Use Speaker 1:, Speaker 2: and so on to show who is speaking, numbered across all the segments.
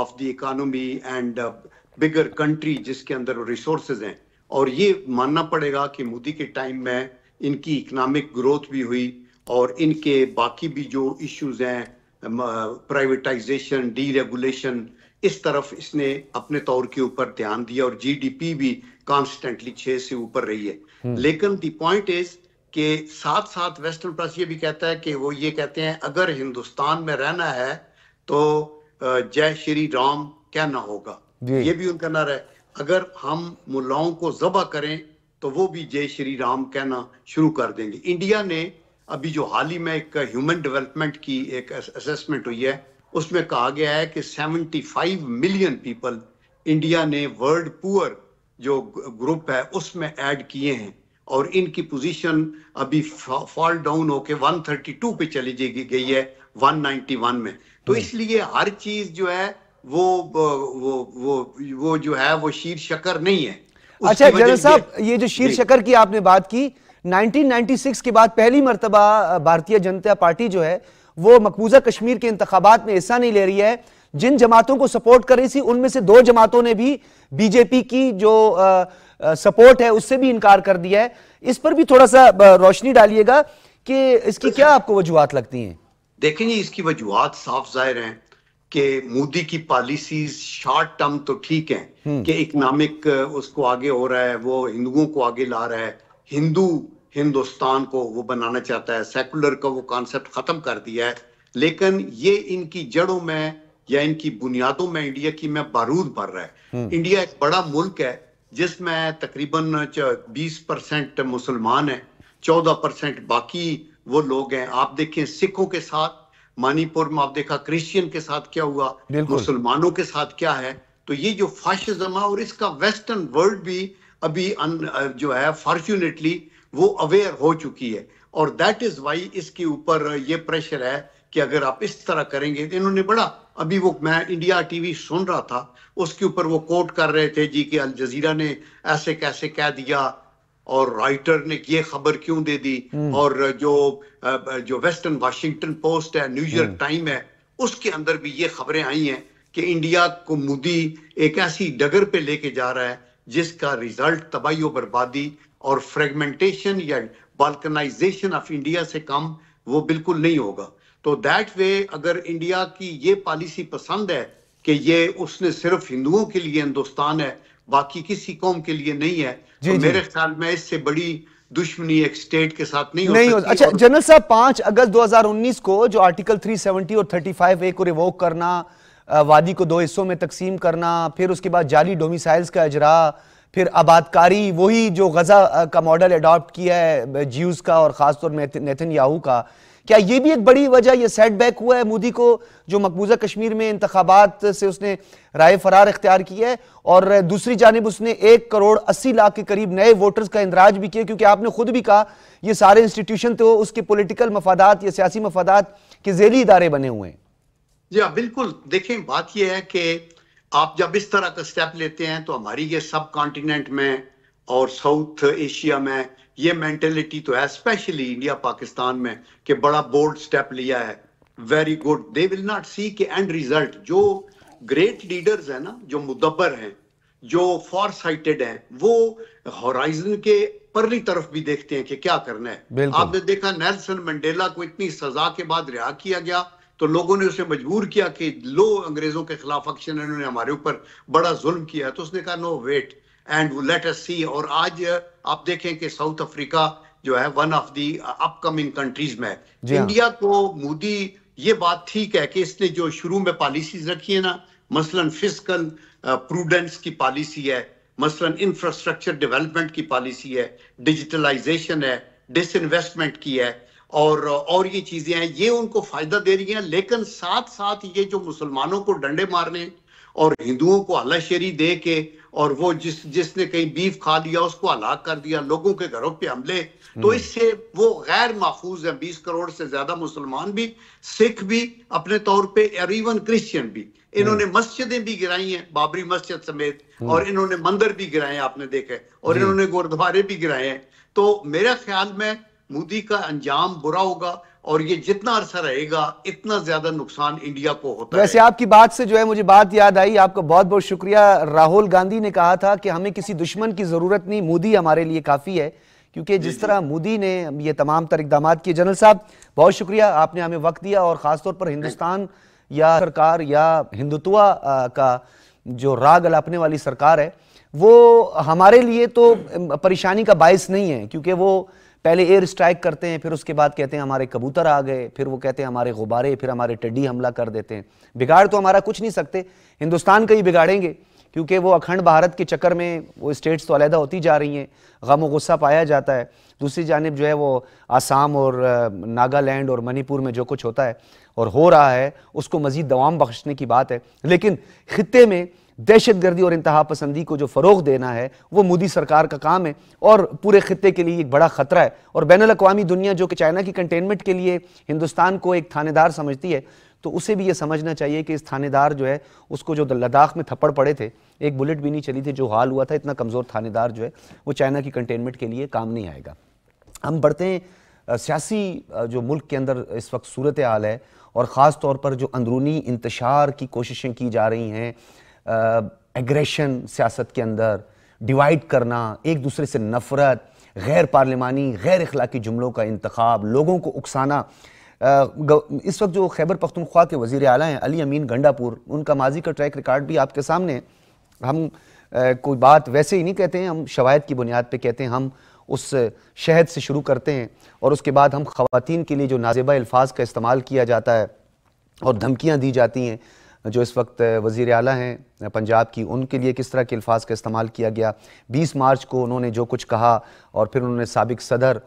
Speaker 1: Of the economy and bigger country جس کے اندر resources ہیں. اور یہ ماننا پڑے گا کہ مودی کے ٹائم میں ان کی اکنامک گروتھ بھی ہوئی اور ان کے باقی بھی جو ایشوز ہیں پرائیویٹائزیشن ڈی ریگولیشن اس طرف اس نے اپنے طور کے اوپر دھیان دیا اور جی ڈی پی بھی کانسٹنٹلی 6 سے اوپر رہی ہے. لیکن دی پوائنٹ از کہ ساتھ ساتھ ویسٹرن پریس یہ بھی کہتا ہے کہ وہ یہ کہتے ہیں اگر ہندوستان میں رہنا ہے تو جے شری رام کہنا ہوگا. یہ بھی ان کا نعرہ ہے. اگر ہم ملاؤں کو ذبح کریں تو وہ بھی جے شری رام کہنا شروع کر دیں گے. انڈیا نے ابھی جو حال ہی میں ایک ہیومن ڈیولپمنٹ کی ایک اسیسمنٹ ہوئی ہے اس میں کہا گیا ہے کہ 75 ملین پیپل انڈیا نے ورلڈ پور جو گروپ ہے اس میں ایڈ کیے ہیں اور ان کی پوزیشن ابھی فال ڈاؤن ہو کے 132 پہ چلی گئی ہے 191 میں. تو اس لیے ہر چیز جو ہے وہ جو ہے وہ شیر شکر نہیں ہے.
Speaker 2: اچھا جنرل صاحب یہ جو شیر شکر کی آپ نے بات کی 1996 کے بعد پہلی مرتبہ بھارتیہ جنتا پارٹی جو ہے وہ مقبوضہ کشمیر کے انتخابات میں حصہ نہیں لے رہی ہے. جن جماعتوں کو سپورٹ کر رہی تھی ان میں سے 2 جماعتوں نے بھی بی جے پی کی جو سپورٹ ہے اس سے بھی انکار کر دیا ہے. اس پر بھی تھوڑا سا روشنی ڈالیے گا کہ اس کی کیا آپ کو وجوہات لگتی ہیں؟
Speaker 1: دیکھیں جی اس کی وجوہات صاف ظاہر ہیں کہ مودی کی پالیسیز شارٹ ٹرم تو ٹھیک ہیں کہ اکنامک اس کو آگے ہو رہا ہے, وہ ہندوؤں کو آگے لا رہا ہے, ہندوستان کو وہ بنانا چاہتا ہے, سیکولر کا وہ کانسیپٹ ختم کر دیا ہے. لیکن یہ ان کی جڑوں میں یا ان کی بنیادوں میں انڈیا کی میں بارود بھر رہا ہے. انڈیا ایک بڑا ملک ہے جس میں تقریباً 20% مسلمان ہیں, 14% باقی وہ لوگ ہیں. آپ دیکھیں سکھوں کے ساتھ منی پور میں آپ دیکھا کرسچین کے ساتھ کیا ہوا, مسلمانوں کے ساتھ کیا ہے. تو یہ جو فاشزم ہے اور اس کا ویسٹرن ورلڈ بھی ابھی جو ہے فارچونیٹلی وہ اویئر ہو چکی ہے. اور دیٹ از وائی اس کے اوپر یہ پریشر ہے کہ اگر آپ اس طرح کریں گے. انہوں نے بڑا ابھی وہ میں انڈیا ٹی وی سن رہا تھا اس کے اوپر وہ کوٹ کر رہے تھے جی کہ الجزیرہ نے ایسے کیسے کہہ دیا اور رائٹر نے یہ خبر کیوں دے دی, اور جو ویسٹرن واشنگٹن پوسٹ ہے, نیو یارک ٹائم ہے, اس کے اندر بھی یہ خبریں آئی ہیں کہ انڈیا کو مودی ایک ایسی ڈگر پہ لے کے جا رہا ہے جس کا ریزلٹ تباہی و بربادی اور فریگمنٹیشن یا بالکنائزیشن آف انڈیا سے کم وہ بالکل نہیں ہوگا. تو دیٹ وے اگر انڈیا کی یہ پالیسی پسند ہے کہ یہ اس نے صرف ہندوؤں کے لیے ہندوستان ہے باقی کسی قوم کے لیے نہیں ہے, تو میرے خیال میں اس سے بڑی دشمنی ایک سٹیٹ کے ساتھ نہیں ہو سکتی.
Speaker 2: اچھا جنرل صاحب 5 اگست 2019 کو جو آرٹیکل 370 اور 35A کو ریووک کرنا, وادی کو 2 حصوں میں تقسیم کرنا, پھر اس کے بعد جعلی ڈومیسائلز کا اجرا, پھر آبادکاری وہی جو غزہ کا ماڈل اڈاپٹ کیا ہے جیوز کا اور خاص طور میں نیتن یاہو کا, کیا یہ بھی ایک بڑی وجہ یہ سیٹ بیک ہوا ہے مودی کو جو مقبوضہ کشمیر میں انتخابات سے اس نے رائے فرار اختیار کی ہے؟ اور دوسری جانب اس نے 1 کروڑ 80 لاکھ کے قریب نئے ووٹرز کا اندراج بھی کیا, کیونکہ آپ نے خود بھی کہا یہ سارے انسٹیٹیوشن تو اس کے پولیٹیکل مفادات یا سیاسی مفادات کے ذیلی ادارے بنے ہوئے ہیں.
Speaker 1: جی بالکل. دیکھیں بات یہ ہے کہ آپ جب اس طرح کا سٹیپ لیتے ہیں تو ہماری یہ سب کانٹیننٹ میں اور ساؤتھ ایشیا میں یہ مینٹلٹی تو ہے, اسپیشلی انڈیا پاکستان میں, کہ بڑا بولڈ سٹیپ لیا ہے, very good. They will not see کہ اینڈ ریزلٹ. جو گریٹ لیڈرز ہیں نا, جو مدبر ہیں, جو فار سائٹڈ ہیں, وہ ہورائزن کے پرلی طرف بھی دیکھتے ہیں کہ کیا کرنا ہے. آپ نے دیکھا نیلسن منڈیلا کو اتنی سزا کے بعد رہا کیا گیا تو لوگوں نے اسے مجبور کیا کہ لو انگریزوں کے خلاف ایکشن, انہوں نے ہمارے اوپر بڑا ظلم کیا ہے. تو اس نے کہا نو ویٹ اینڈ لیٹ اس سی. اور آج آپ دیکھیں کہ ساؤتھ افریقہ جو ہے one of the up coming countries میں. انڈیا کو مودی یہ بات ٹھیک ہے کہ اس نے جو شروع میں پالیسیز رکھی ہے نا, مثلا فسکل پروڈنس کی پالیسی ہے, مثلا انفراسٹرکچر ڈیولپمنٹ کی پالیسی ہے, ڈیجیٹلائزیشن ہے, ڈس انویسٹمنٹ کی ہے, اور یہ چیزیں ہیں, یہ ان کو فائدہ دے رہی ہیں. لیکن ساتھ ساتھ یہ جو مسلمانوں کو ڈنڈے مارنے اور ہندوؤں کو ہلا شیری دے کے, اور وہ جس نے کہیں بیف کھا لیا اس کو ہلاک کر دیا, لوگوں کے گھروں پہ حملے, تو اس سے وہ غیر محفوظ ہیں. 20 کروڑ سے زیادہ مسلمان بھی, سکھ بھی اپنے طور پہ, اور ایون کرسچین بھی. انہوں نے مسجدیں بھی گرائی ہیں, بابری مسجد سمیت, اور انہوں نے مندر بھی گرائے ہیں, آپ نے دیکھا, اور انہوں نے گردوارے بھی گرائے ہیں. تو میرا خیال میں مودی کا انجام برا ہوگا. اور یہ جتنا عرصہ رہے گا اتنا زیادہ نقصان انڈیا کو ہوتا ہے.
Speaker 2: ویسے آپ کی بات سے جو ہے مجھے بات یاد آئی, آپ کا بہت بہت شکریہ. راہل گاندھی نے کہا تھا کہ ہمیں کسی دشمن کی ضرورت نہیں, مودی ہمارے لیے کافی ہے, کیونکہ جس طرح مودی نے یہ تمام تر اقدامات کیے. جنرل صاحب بہت شکریہ, آپ نے ہمیں وقت دیا, اور خاص طور پر ہندوستان یا سرکار یا ہندوتوا کا جو راگ الاپنے والی سرکار ہے وہ ہمارے لیے تو پریشانی کا باعث نہیں ہے, کیونکہ وہ پہلے ایئر اسٹرائک کرتے ہیں, پھر اس کے بعد کہتے ہیں ہمارے کبوتر آ گئے, پھر وہ کہتے ہیں ہمارے غبارے, پھر ہمارے ٹڈی حملہ کر دیتے ہیں. بگاڑ تو ہمارا کچھ نہیں سکتے, ہندوستان کا ہی بگاڑیں گے, کیونکہ وہ اکھنڈ بھارت کے چکر میں وہ اسٹیٹس تو علیحدہ ہوتی جا رہی ہیں, غم و غصہ پایا جاتا ہے. دوسری جانب جو ہے وہ آسام اور ناگالینڈ اور منی پور میں جو کچھ ہوتا ہے اور ہو رہا ہے اس کو مزید دوام بخشنے کی بات ہے. لیکن خطے میں دہشت گردی اور انتہا پسندی کو جو فروغ دینا ہے وہ مودی سرکار کا کام ہے, اور پورے خطے کے لیے ایک بڑا خطرہ ہے. اور بین الاقوامی دنیا جو کہ چائنا کی کنٹینمنٹ کے لیے ہندوستان کو ایک تھانے دار سمجھتی ہے, تو اسے بھی یہ سمجھنا چاہیے کہ اس تھانے دار جو ہے اس کو جو لداخ میں تھپڑ پڑے تھے, ایک بلٹ بھی نہیں چلی تھی, جو حال ہوا تھا, اتنا کمزور تھانے دار جو ہے وہ چائنا کی کنٹینمنٹ کے لیے کام نہیں آئے گا. ہم بڑھتے ہیں سیاسی جو ملک کے اندر اس وقت صورتحال ہے, اور خاص طور پر جو اندرونی انتشار کی کوششیں کی جا رہی ہیں, ایگریشن سیاست کے اندر, ڈیوائیڈ کرنا, ایک دوسرے سے نفرت, غیر پارلیمانی غیر اخلاقی جملوں کا انتخاب, لوگوں کو اکسانا. اس وقت جو خیبر پختونخوا کے وزیر اعلیٰ ہیں علی امین گنڈاپور, ان کا ماضی کا ٹریک ریکارڈ بھی آپ کے سامنے ہے. ہم کوئی بات ویسے ہی نہیں کہتے ہیں, ہم شواہد کی بنیاد پہ کہتے ہیں. ہم اس شہد سے شروع کرتے ہیں اور اس کے بعد ہم خواتین کے لیے جو نازیبہ الفاظ کا استعمال کیا جاتا ہے اور دھمکیاں دی جاتی ہیں, جو اس وقت وزیر اعلیٰ ہیں پنجاب کی, ان کے لیے کس طرح کے الفاظ کا استعمال کیا گیا. 20 مارچ کو انہوں نے جو کچھ کہا, اور پھر انہوں نے سابق صدر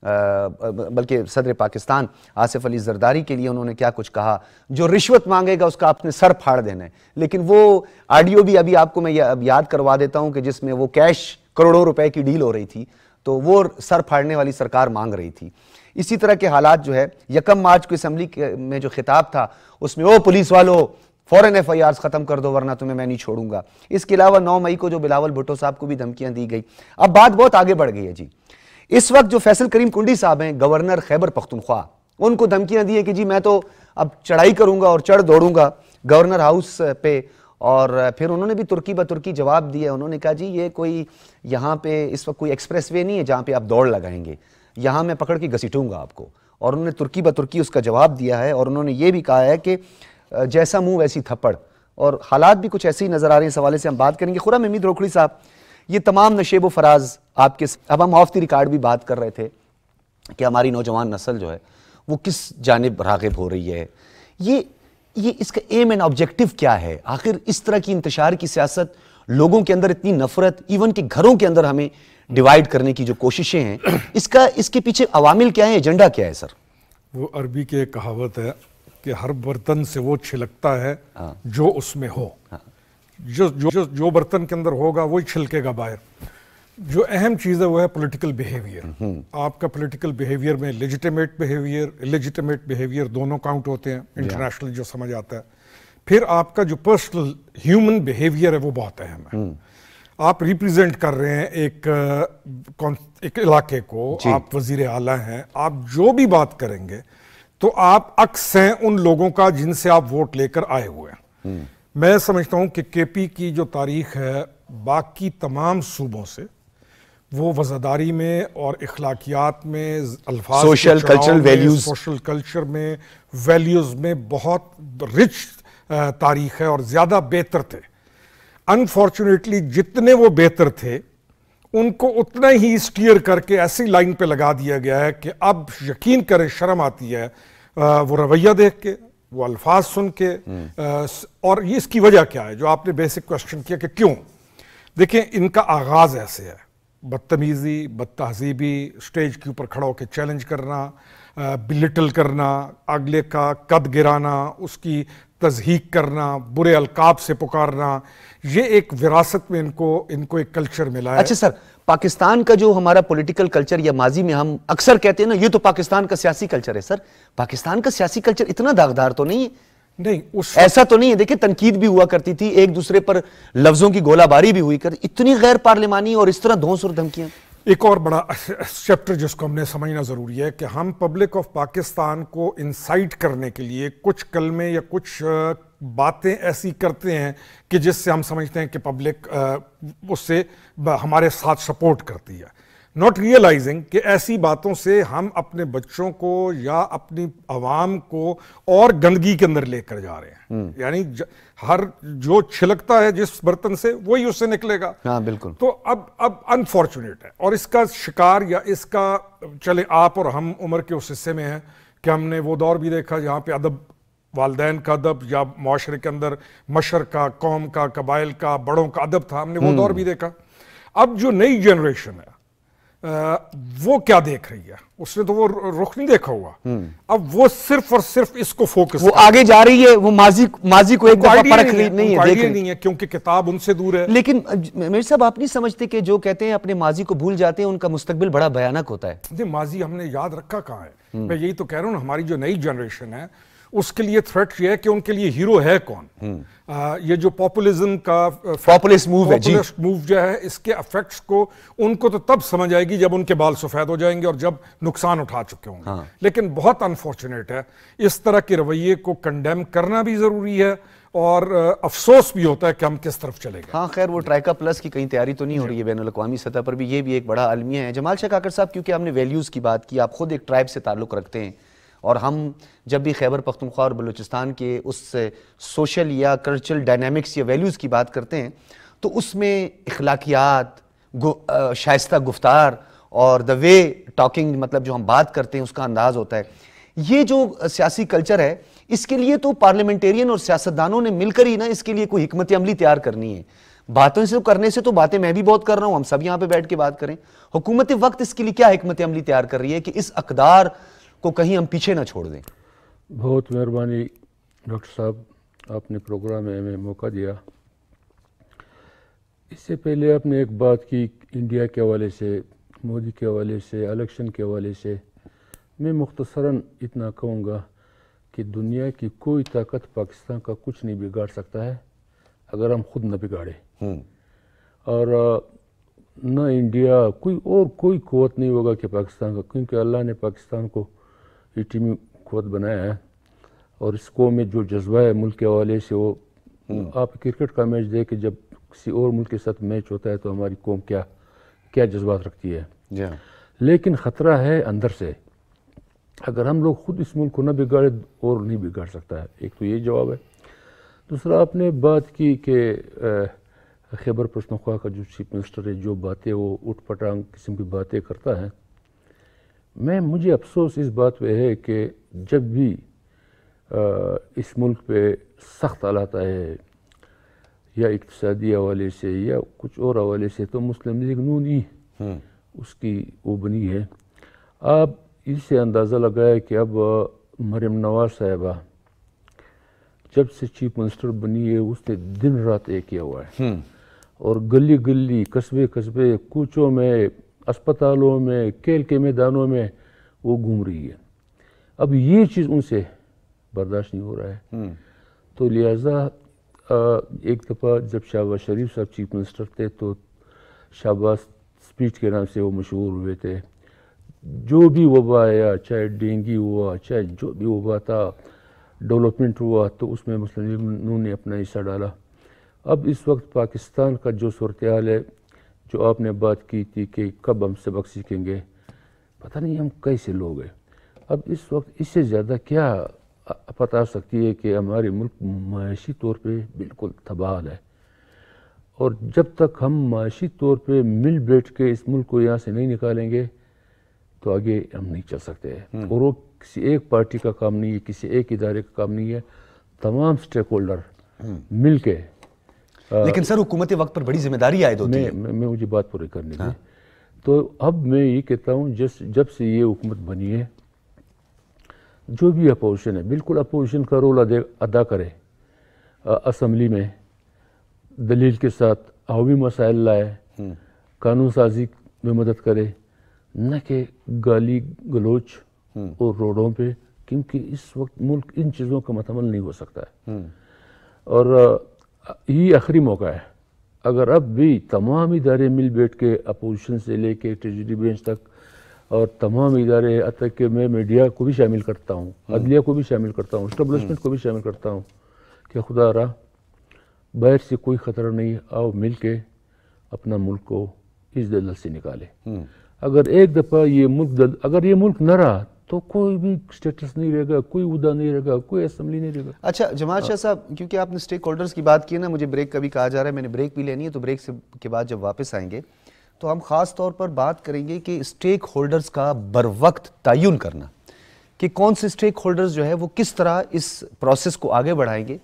Speaker 2: بلکہ صدر پاکستان آصف علی زرداری کے لیے انہوں نے کیا کچھ کہا, جو رشوت مانگے گا اس کا اپنے سر پھاڑ دینا ہے. لیکن وہ آڈیو بھی ابھی آپ کو میں یاد کروا دیتا ہوں کہ جس میں وہ کیش کروڑوں روپے کی ڈیل ہو رہی تھی, تو وہ سر پھاڑنے والی سرکار مانگ رہی تھی. اسی طرح کے حالات جو ہے 1 مارچ کو اسمبلی میں جو خطاب تھا اس میں, او پولیس والو فوراً FIRs ختم کر دو ورنہ تمہیں میں نہیں چھوڑوں گا. اس کے علاوہ 9 مئی کو جو بلاول بھٹو صاحب کو بھی دھمکیاں دی گئی. اب بات بہت آگے بڑھ گئی ہے جی. اس وقت جو فیصل کریم کنڈی صاحب ہیں گورنر خیبر پختونخوا, ان کو دھمکیاں دی ہیں کہ جی میں تو اب چڑھائی کروں گا اور چڑھ دوڑوں گا گورنر ہاؤس پہ. اور پھر انہوں نے بھی ترکی بترکی جواب دیا. انہوں نے کہا جی یہ کوئی یہاں پہ اس وقت کوئی ایکسپریس وے نہیں ہے جہاں پہ آپ دوڑ لگائیں گے, یہاں میں پکڑ کے گھسیٹوں گا آپ کو. اور انہوں نے ترکی بترکی اس کا جواب دیا ہے, اور انہوں نے یہ بھی کہا ہے کہ جیسا منہ ویسی تھپڑ, اور حالات بھی کچھ ایسے ہی نظر آ رہے ہیں. اس حوالے سے ہم بات کریں گے. خرم حمید روکھڑی صاحب, یہ تمام نشیب و فراز آپ کے, اب ہم آف دی ریکارڈ بھی بات کر رہے تھے کہ ہماری نوجوان نسل جو ہے وہ کس جانب راغب ہو رہی ہے. یہ اس کا ایم اینڈ آبجیکٹو کیا ہے آخر؟ اس طرح کی انتشار کی سیاست, لوگوں کے اندر اتنی نفرت, ایون کہ گھروں کے اندر ہمیں ڈیوائیڈ کرنے کی جو کوششیں ہیں, اس کے پیچھے عوامل کیا ہیں, ایجنڈا کیا ہے سر؟
Speaker 3: وہ عربی کی ایک کہاوت ہے کہ ہر برتن سے وہ چھلکتا ہے جو اس میں ہو. جو برتن کے اندر ہوگا وہی چھلکے گا باہر. جو اہم چیز ہے وہ ہے پولیٹیکل بیہیویئر. آپ کا پولیٹیکل بیہیویئر میں لیجیٹیمیٹ بیہیویئر, الیجیٹیمیٹ بیہیویئر دونوں کاؤنٹ ہوتے ہیں انٹرنیشنل جو سمجھ آتا ہے. پھر آپ کا جو پرسنل ہیومن بیہیویئر ہے وہ بہت اہم ہے. آپ ریپریزنٹ کر رہے ہیں ایک علاقے کو, آپ وزیر اعلیٰ ہیں, آپ جو بھی بات کریں گے تو آپ عکس ہیں ان لوگوں کا جن سے آپ ووٹ لے کر آئے ہوئے ہیں. میں سمجھتا ہوں کہ KP کی جو تاریخ ہے باقی تمام صوبوں سے, وہ وزاداری میں اور اخلاقیات میں, الفاظ
Speaker 2: social cultural values,
Speaker 3: social culture میں, ویلیوز میں بہت رچ تاریخ ہے اور زیادہ بہتر تھے. انفارچونیٹلی جتنے وہ بہتر تھے ان کو اتنا ہی اسٹیئر کر کے ایسی لائن پہ لگا دیا گیا ہے کہ اب یقین کریں شرم آتی ہے وہ رویہ دیکھ کے, وہ الفاظ سن کے. اور یہ اس کی وجہ کیا ہے جو آپ نے بیسک کوسچن کیا کہ کیوں. دیکھیں ان کا آغاز ایسے ہے, بدتمیزی, بدتہذیبی, اسٹیج کے اوپر کھڑا ہو کے چیلنج کرنا, بلٹل کرنا, اگلے کا قد گرانا, اس کی تضحیق کرنا, برے القاب سے پکارنا. یہ ایک وراثت میں ان کو ایک کلچر ملا ہے.
Speaker 2: اچھا سر, پاکستان کا جو ہمارا پولیٹیکل کلچر یا ماضی میں ہم اکثر کہتے ہیں نا یہ تو پاکستان کا سیاسی کلچر ہے. سر پاکستان کا سیاسی کلچر اتنا داغدار تو نہیں ہے,
Speaker 3: نہیں
Speaker 2: ایسا تو نہیں ہے. دیکھیں تنقید بھی ہوا کرتی تھی, ایک دوسرے پر لفظوں کی گولہ باری بھی ہوئی کرتی, اتنی غیر پارلیمانی اور اس طرح دھونس اور دھمکیاں.
Speaker 3: ایک اور بڑا چیپٹر جس کو ہم نے سمجھنا ضروری ہے کہ ہم پبلک آف پاکستان کو انسائٹ کرنے کے لیے کچھ کلمے یا کچھ باتیں ایسی کرتے ہیں کہ جس سے ہم سمجھتے ہیں کہ پبلک اس سے ہمارے ساتھ سپورٹ کرتی ہے، ناٹ ریئلائزنگ کہ ایسی باتوں سے ہم اپنے بچوں کو یا اپنی عوام کو اور گندگی کے اندر لے کر جا رہے ہیں. یعنی ہر جو چھلکتا ہے جس برتن سے وہی اس سے نکلے گا.
Speaker 2: ہاں بالکل.
Speaker 3: تو اب انفارچونیٹ ہے، اور اس کا شکار یا اس کا چلے آپ اور ہم عمر کے اس حصے میں ہیں کہ ہم نے وہ دور بھی دیکھا جہاں پہ ادب، والدین کا ادب یا معاشرے کے اندر مشر کا، قوم کا، قبائل کا، بڑوں کا ادب تھا، ہم نے وہ دور بھی دیکھا. اب جو نئی جنریشن ہے وہ کیا دیکھ رہی ہے؟ اس نے تو وہ رخ نہیں دیکھا ہوا. اب وہ صرف اور صرف اس کو فوکس،
Speaker 2: وہ آگے جا رہی ہے، وہ ماضی کو ایک دفعہ پرکھ لی نہیں ہے، دیکھ
Speaker 3: نہیں ہے کیونکہ کتاب ان سے دور ہے.
Speaker 2: لیکن میرے صاحب آپ نہیں سمجھتے کہ جو کہتے ہیں اپنے ماضی کو بھول جاتے ہیں ان کا مستقبل بڑا بھیانک ہوتا ہے؟
Speaker 3: ماضی ہم نے یاد رکھا کہاں ہے؟ میں یہی تو کہہ رہا ہوں، ہماری جو نئی جنریشن ہے اس کے لیے تھریٹ یہ ہے کہ ان کے لیے ہیرو ہے کون. یہ جو پاپولزم کا
Speaker 2: پاپولسٹ موو ہے جی،
Speaker 3: موو جو ہے، اس کے افیکٹس کو ان کو تو تب سمجھ آئے گی جب ان کے بال سفید ہو جائیں گے اور جب نقصان اٹھا چکے ہوں گے. لیکن بہت انفارچونیٹ ہے، اس طرح کے رویے کو کنڈیم کرنا بھی ضروری ہے اور افسوس بھی ہوتا ہے کہ ہم کس طرف چلے گئے.
Speaker 2: ہاں خیر، وہ ٹرائکا پلس کی کہیں تیاری تو نہیں ہو رہی ہے بین الاقوامی سطح پر بھی، یہ بھی ایک بڑا المیہ ہے. جمال شاہ کاکڑ صاحب، کیونکہ ہم نے ویلیوز کی بات کی، آپ خود ایک ٹرائب سے تعلق رکھتے ہیں، اور ہم جب بھی خیبر پختونخوا اور بلوچستان کے اس سوشل یا کلچرل ڈائنامکس یا ویلیوز کی بات کرتے ہیں تو اس میں اخلاقیات، شائستہ گفتار اور دا وے ٹاکنگ، مطلب جو ہم بات کرتے ہیں اس کا انداز ہوتا ہے. یہ جو سیاسی کلچر ہے، اس کے لیے تو پارلیمنٹیرین اور سیاستدانوں نے مل کر ہی نا اس کے لیے کوئی حکمت عملی تیار کرنی ہے. باتوں سے کرنے سے تو باتیں میں بھی بہت کر رہا ہوں، ہم سب یہاں پہ بیٹھ کے بات کریں. حکومت وقت اس کے لیے کیا حکمت عملی تیار کر رہی ہے کہ اس اقدار کو کہیں ہم پیچھے نہ چھوڑ دیں؟
Speaker 4: بہت مہربانی ڈاکٹر صاحب، آپ نے پروگرام میں ہمیں موقع دیا. اس سے پہلے آپ نے ایک بات کی انڈیا کے حوالے سے، مودی کے حوالے سے، الیکشن کے حوالے سے. میں مختصراً اتنا کہوں گا کہ دنیا کی کوئی طاقت پاکستان کا کچھ نہیں بگاڑ سکتا ہے اگر ہم خود نہ بگاڑیں. اور نہ انڈیا کوئی قوت نہیں ہوگا کہ پاکستان کا، کیونکہ اللہ نے پاکستان کو ایٹمی قوت بنایا ہے. اور اس قوم میں جو جذبہ ہے ملک کے حوالے سے، وہ آپ کرکٹ کا میچ دیکھ کے جب کسی اور ملک کے ساتھ میچ ہوتا ہے تو ہماری قوم کیا جذبات رکھتی ہے. لیکن خطرہ ہے اندر سے. اگر ہم لوگ خود اس ملک کو نہ بگاڑے اور نہیں بگاڑ سکتا ہے. ایک تو یہ جواب ہے. دوسرا، آپ نے بات کی کہ خیبر پختونخوا کا جو چیف منسٹر ہے، جو باتیں وہ اٹھ پٹانگ قسم کی باتیں کرتا ہے. مجھے افسوس اس بات پہ ہے کہ جب بھی اس ملک پہ سخت حالات آئے یا اقتصادی حوالے سے یا کچھ اور حوالے سے، تو مسلم لیگ نون ہی اس کی وہ بنی ہے. آپ اس سے اندازہ لگائے کہ اب مریم نواز صاحبہ جب سے چیف منسٹر بنی ہے، اس نے دن رات ایک کیا ہوا ہے، اور گلی گلی، قصبے کوچوں میں، اسپتالوں میں، کھیل کے میدانوں میں وہ گھوم رہی ہے. اب یہ چیز ان سے برداشت نہیں ہو رہا ہے. تو لہٰذا ایک دفعہ جب شہباز شریف صاحب چیف منسٹر تھے تو شہباز اسپیچ کے نام سے وہ مشہور ہوئے تھے. جو بھی وبا آیا، چاہے ڈینگی ہوا، چاہے جو بھی وبا تھا، ڈیولپمنٹ ہوا، تو اس میں مسلم لیگ نون نے اپنا حصہ ڈالا. اب اس وقت پاکستان کا جو صورتحال ہے، جو آپ نے بات کی تھی کہ کب ہم سبق سیکھیں گے، پتہ نہیں ہم کیسے لوگ ہیں. اب اس وقت اس سے زیادہ کیا بتا سکتی ہے کہ ہمارے ملک معاشی طور پہ بالکل تباہ ہے. اور جب تک ہم معاشی طور پہ مل بیٹھ کے اس ملک کو یہاں سے نہیں نکالیں گے تو آگے ہم نہیں چل سکتے ہیں. اور وہ کسی ایک پارٹی کا کام نہیں ہے، کسی ایک ادارے کا کام نہیں ہے. تمام سٹیک ہولڈر مل کے.
Speaker 2: لیکن سر، حکومت وقت پر بڑی ذمہ داری عائد ہوتی ہے.
Speaker 4: میں مجھے بات پوری کرنی تھی. تو اب میں یہ کہتا ہوں، جب سے یہ حکومت بنی ہے، جو بھی اپوزیشن ہے بالکل اپوزیشن کا رول ادا کرے. اسمبلی میں دلیل کے ساتھ عوامی مسائل لائے، قانون سازی میں مدد کرے، نہ کہ گالی گلوچ اور روڈوں پہ، کیونکہ اس وقت ملک ان چیزوں کا متحمل نہیں ہو سکتا ہے. اور یہ آخری موقع ہے اگر اب بھی تمام ادارے مل بیٹھ کے اپوزیشن سے لے کے ٹریجری بینچ تک اور تمام ادارے حتیٰ کہ میں میڈیا کو بھی شامل کرتا ہوں، عدلیہ کو بھی شامل کرتا ہوں، اسٹیبلشمنٹ کو بھی شامل کرتا ہوں کہ خدا را باہر سے کوئی خطرہ نہیں، آؤ مل کے اپنا ملک کو اس دلدل سے نکالے. اگر ایک دفعہ یہ ملک نہ رہا تو کوئی بھی سٹیٹس نہیں رہے گا، کوئی عہدہ نہیں رہے گا، کوئی اسمبلی نہیں رہے گا.
Speaker 2: اچھا جماعت شاہ صاحب، کیونکہ آپ نے سٹیک ہولڈرز کی بات کی ہے نا، مجھے بریک کا بھی کہا جا رہا ہے، میں نے بریک بھی لینی ہے، تو بریک کے بعد جب واپس آئیں گے تو ہم خاص طور پر بات کریں گے کہ سٹیک ہولڈرز کا بروقت تعین کرنا، کہ کون سے سٹیک ہولڈرز جو ہے وہ کس طرح اس پروسیس کو آگے بڑھائیں گے،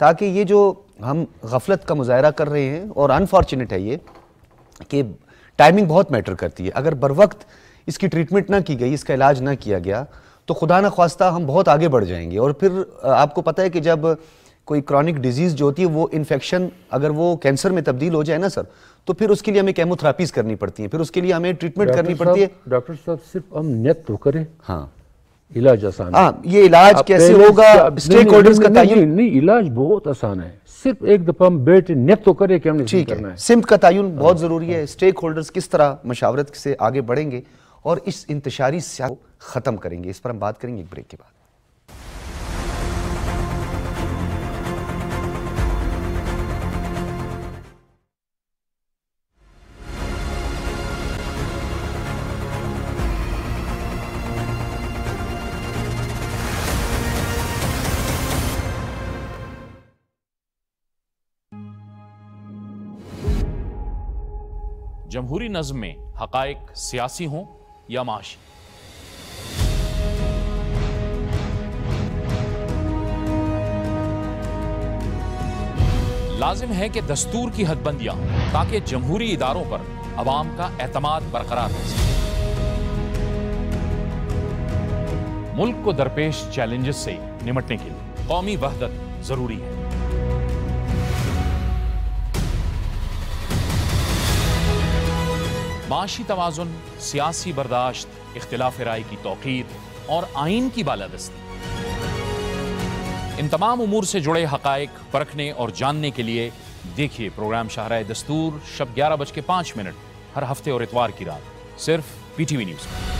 Speaker 2: تاکہ یہ جو ہم غفلت کا مظاہرہ کر رہے ہیں، اور انفارچونیٹ ہے یہ کہ ٹائمنگ بہت میٹر کرتی ہے، اگر بروقت اس کی ٹریٹمنٹ نہ کی گئی، اس کا علاج نہ کیا گیا تو خدا نہ خواستہ ہم بہت آگے بڑھ جائیں گے. اور پھر آپ کو پتہ ہے کہ جب کوئی کرونک ڈیزیز جو ہوتی ہے وہ انفیکشن اگر وہ کینسر میں تبدیل ہو جائے نا سر، تو پھر اس کے لیے ہمیں کیمو تھراپیز کرنی پڑتی ہیں، پھر اس کے لیے ہمیں ٹریٹمنٹ کرنی پڑتی ہے.
Speaker 4: ڈاکٹر صاحب صرف ہم نیت تو کریں،
Speaker 2: ہاں
Speaker 4: علاج آسان ہے.
Speaker 2: ہاں یہ علاج کیسے ہوگا، سٹیک ہولڈرز کا تعین.
Speaker 4: نہیں، علاج بہت آسان ہے، صرف ایک دفعہ ہم بیٹھے نیت تو کریں کہ ہم نے ٹھیک کرنا ہے.
Speaker 2: سمت کا تعین بہت ضروری ہے. سٹیک ہولڈرز کس طرح مشاورت سے آگے بڑھیں گے اور اس انتشاری سیاست کو ختم کریں گے، اس پر ہم بات کریں گے ایک بریک کے بعد.
Speaker 5: جمہوری نظم میں حقائق سیاسی ہوں یا معاشی، لازم ہے کہ دستور کی حد بندیاں ہوں تاکہ جمہوری اداروں پر عوام کا اعتماد برقرار رہ سکے. ملک کو درپیش چیلنجز سے نمٹنے کے لیے قومی وحدت ضروری ہے. معاشی توازن، سیاسی برداشت، اختلاف رائے کی توقیر اور آئین کی بالادستی، ان تمام امور سے جڑے حقائق پرکھنے اور جاننے کے لیے دیکھیے پروگرام شاہراہ دستور شب 11:05 ہر ہفتے اور اتوار کی رات صرف پی ٹی وی نیوز میں.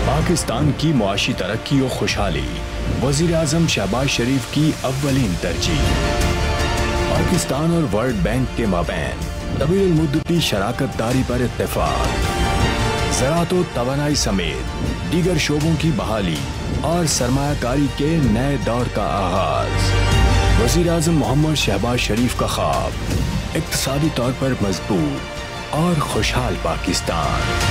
Speaker 6: پاکستان کی معاشی ترقی و خوشحالی وزیر اعظم شہباز شریف کی اولین ترجیح. پاکستان اور ورلڈ بینک کے مابین طویل المدتی شراکت داری پر اتفاق. زراعت و توانائی سمیت دیگر شعبوں کی بحالی اور سرمایہ کاری کے نئے دور کا آغاز. وزیر اعظم محمد شہباز شریف کا خواب اقتصادی طور پر مضبوط اور خوشحال پاکستان.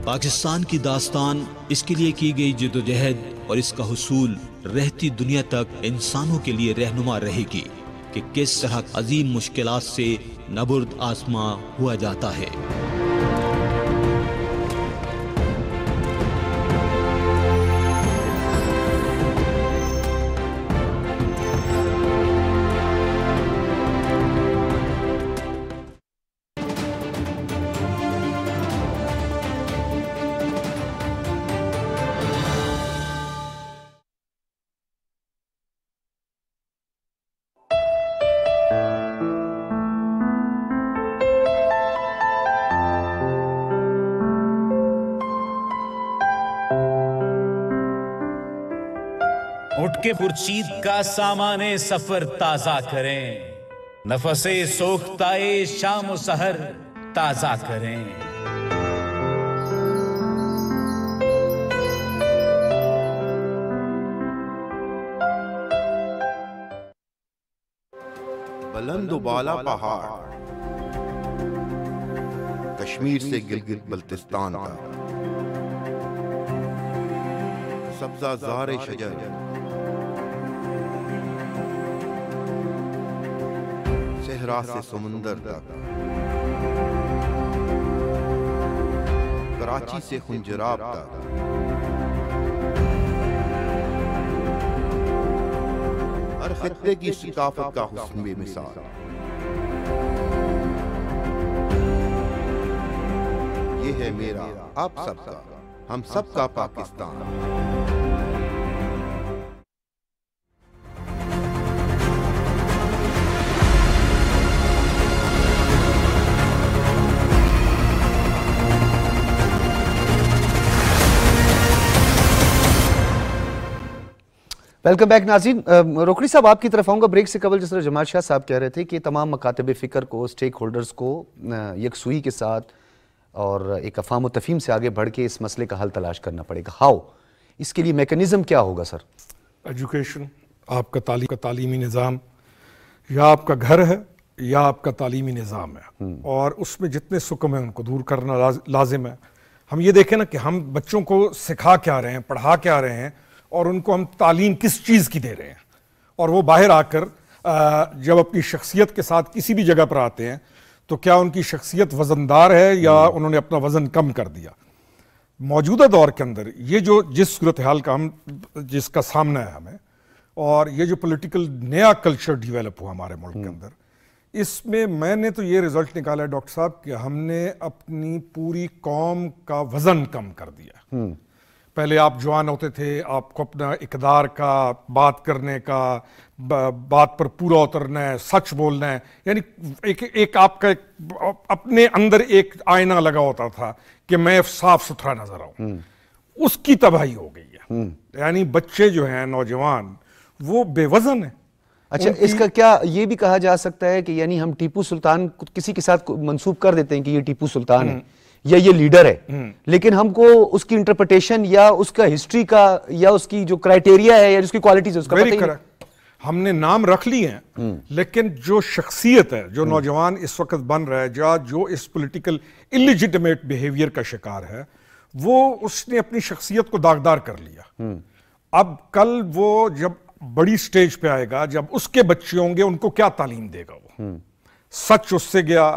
Speaker 7: پاکستان کی داستان، اس کے لیے کی گئی جدوجہد اور اس کا حصول رہتی دنیا تک انسانوں کے لیے رہنما رہے گی کہ کس طرح عظیم مشکلات سے نبرد آزما ہوا جاتا ہے.
Speaker 8: اٹھ کے پرچید کا سامان سفر تازہ کریں، نفس سوختائے شام و سحر تازہ کریں.
Speaker 9: بلند و بالا پہاڑ، کشمیر سے گلگت بلتستان تک، سبزہ زار شجر، صحرا سے سمندر تک، کراچی سے خنجراب تک، ہر خطے کی ثقافت کا حسن بے مثال. یہ ہے میرا آپ سب کا ہم سب کا پاکستان.
Speaker 2: ویلکم بیک ناظرین. روکڑی صاحب آپ کی طرف آؤں گا بریک سے قبل. جس طرح جمال شاہ صاحب کہہ رہے تھے کہ تمام مکاتب فکر کو، اسٹیک ہولڈرز کو یکسوئی کے ساتھ اور ایک افہام و تفہیم سے آگے بڑھ کے اس مسئلے کا حل تلاش کرنا پڑے گا. ہاؤ؟ اس کے لیے میکنزم کیا ہوگا سر؟
Speaker 3: ایجوکیشن، آپ کا تعلیمی نظام، یا آپ کا گھر ہے یا آپ کا تعلیمی نظام ہے، اور اس میں جتنے سکم ہیں ان کو دور کرنا لازم ہے. ہم یہ دیکھیں نا کہ ہم بچوں کو سکھا کیا رہے ہیں، پڑھا کیا رہے ہیں، اور ان کو ہم تعلیم کس چیز کی دے رہے ہیں. اور وہ باہر آ کر جب اپنی شخصیت کے ساتھ کسی بھی جگہ پر آتے ہیں تو کیا ان کی شخصیت وزندار ہے یا انہوں نے اپنا وزن کم کر دیا. موجودہ دور کے اندر یہ جو جس صورتحال کا جس کا سامنا ہے ہمیں، اور یہ جو پولیٹیکل نیا کلچر ڈیولپ ہوا ہمارے ملک کے اندر، اس میں نے تو یہ رزلٹ نکالا ہے ڈاکٹر صاحب کہ ہم نے اپنی پوری قوم کا وزن کم کر دیا. پہلے آپ جوان ہوتے تھے، آپ کو اپنا اقدار کا، بات کرنے کا، بات پر پورا اترنا ہے، سچ بولنا ہے، یعنی ایک آپ کا اپنے اندر ایک آئینہ لگا ہوتا تھا کہ میں صاف ستھرا نظر آؤں. اس کی تباہی ہو گئی ہے. یعنی بچے جو ہیں، نوجوان، وہ بے وزن ہیں.
Speaker 2: اچھا، اس کا کیا یہ بھی کہا جا سکتا ہے کہ یعنی ہم ٹیپو سلطان کسی کے ساتھ منسوب کر دیتے ہیں کہ یہ ٹیپو سلطان ہے یا یہ لیڈر ہے، لیکن ہم کو اس کی انٹرپریٹیشن یا اس کا ہسٹری کا یا اس کی جو کرائیٹیریا ہے یا اس کی کوالٹیز ہے اس کا پتہ ہی نہیں.
Speaker 3: ہم نے نام رکھ لی ہیں، لیکن جو شخصیت ہے، جو نوجوان اس وقت بن رہا ہے، جو اس پولیٹیکل انلیجیٹمیٹ بیہیویئر کا شکار ہے، وہ اس نے اپنی شخصیت کو داغدار کر لیا. اب کل وہ جب بڑی سٹیج پہ آئے گا، جب اس کے بچے ہوں گے، ان کو کیا تعلیم دے گا؟ وہ سچ اس سے گیا،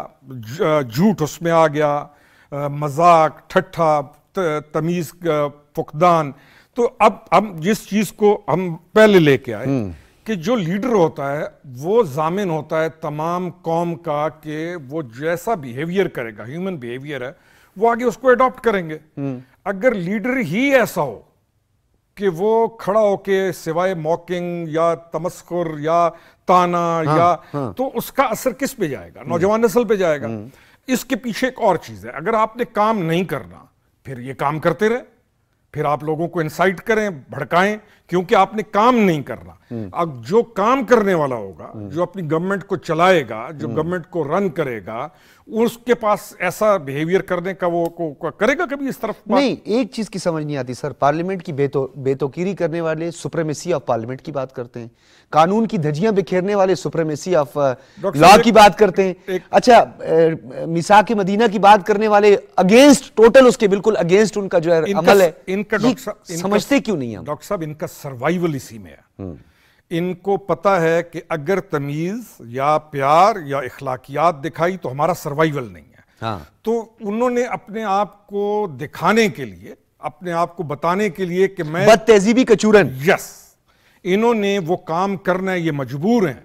Speaker 3: جھوٹ اس میں آ گیا، مذاق، ٹھٹھا، تمیز فقدان. تو اب ہم جس چیز کو ہم پہلے لے کے آئے کہ جو لیڈر ہوتا ہے وہ ضامن ہوتا ہے تمام قوم کا کہ وہ جیسا بیہیویئر کرے گا، ہیومن بیہیویئر ہے، وہ آگے اس کو اڈاپٹ کریں گے. اگر لیڈر ہی ایسا ہو کہ وہ کھڑا ہو کے سوائے موکنگ یا تمسخر یا تانا یا تو اس کا اثر کس پہ جائے گا؟ نوجوان نسل پہ جائے گا. اس کے پیچھے ایک اور چیز ہے. اگر آپ نے کام نہیں کرنا، پھر یہ کام کرتے رہے، پھر آپ لوگوں کو انسائٹ کریں، بھڑکائیں، کیونکہ آپ نے کام نہیں کرنا. اب جو کام کرنے والا ہوگا، جو اپنی گورنمنٹ کو چلائے گا، جو گورنمنٹ کو رن کرے گا، اس کے پاس ایسا بیہیویئر کرنے کا وہ کرے گا کبھی اس طرف
Speaker 2: نہیں. ایک چیز کی سمجھ نہیں آتی سر، پارلیمنٹ کی بے توقیری کرنے والے سپریمیسی آف پارلیمنٹ کی بات کرتے ہیں، قانون کی دھجیاں بکھیرنے والے سپریمیسی آف لا کی بات کرتے ہیں. اچھا، میثاق مدینہ کی بات کرنے والے اگینسٹ، ٹوٹل اس کے بالکل اگینسٹ ان کا جو ہے عمل ہے. سمجھتے کیوں نہیں ہیں
Speaker 3: ڈاکٹر صاحب؟ ان کا سروائیول اسی میں ہے. ان کو پتا ہے کہ اگر تمیز یا پیار یا اخلاقیات دکھائی تو ہمارا سروائیول نہیں ہے. تو انہوں نے اپنے آپ کو دکھانے کے لیے، اپنے آپ کو بتانے کے لیے کہ میں
Speaker 2: بد تہذیبی کا چورن،
Speaker 3: یس، انہوں نے وہ کام کرنا ہے، یہ مجبور ہیں.